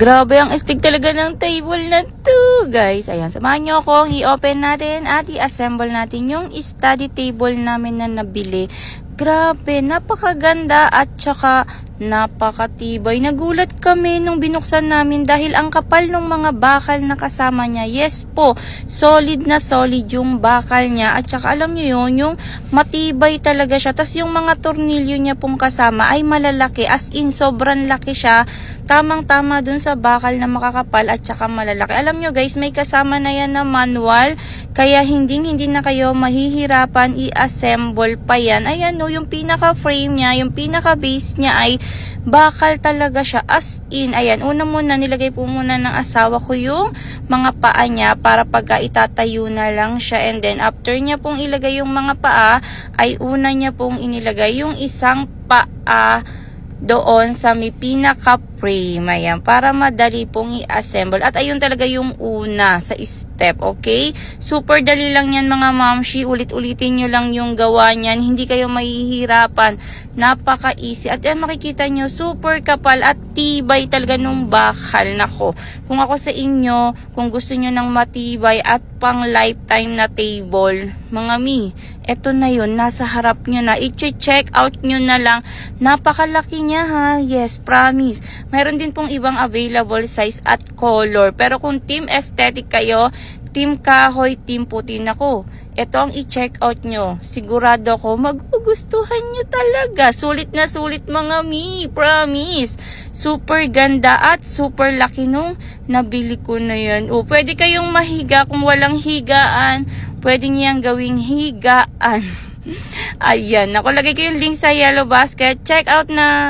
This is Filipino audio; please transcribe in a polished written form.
Grabe ang astig talaga ng table na to, guys. Ayan, samahan nyo akong i-open natin at i-assemble natin yung study table namin na nabili. Grabe, napakaganda at saka napakatibay. Nagulat kami nung binuksan namin dahil ang kapal ng mga bakal na kasama niya. Yes po, solid na solid yung bakal niya. At saka alam nyo yun, yung matibay talaga siya. Tapos yung mga tornilyo niya pong kasama ay malalaki. As in, sobrang laki siya. Tamang-tama dun sa bakal na makakapal at saka malalaki. Alam nyo guys, may kasama na yan na manual. Kaya hindi na kayo mahihirapan i-assemble pa yan. Ayan no, yung pinaka-frame niya, yung pinaka-base niya ay bakal talaga siya. As in, ayan, una muna, nilagay po muna ng asawa ko yung mga paa niya para pagka itatayo na lang siya. And then, after niya pong ilagay yung mga paa, ay una niya pong inilagay yung isang paa doon sa may pinaka-frame. Ayan, para madali pong i-assemble. At ayun talaga yung una sa step, okay? Super dali lang yan mga mamshi. Ulit-ulitin nyo lang yung gawa niyan. Hindi kayo mahihirapan. Napaka-easy. At yan, makikita nyo, super kapal at tibay talaga nung bakal. Nako, kung ako sa inyo, kung gusto nyo ng matibay at pang lifetime na table, mga mi, eto na yun, nasa harap nyo na. I-check out nyo na lang. Napakalaki niya ha. Yes, promise. Mayroon din pong ibang available size at color. Pero kung team aesthetic kayo, team kahoy, team puti, nako, ito ang i-check out nyo. Sigurado ko, magugustuhan nyo talaga. Sulit na sulit mga mi. Promise. Super ganda at super laki nung nabili ko na yan. O, pwede kayong mahiga kung walang higaan. Pwede niyang gawing higaan. Ayan. Nakulagay ko yung link sa yellow basket. Check out na.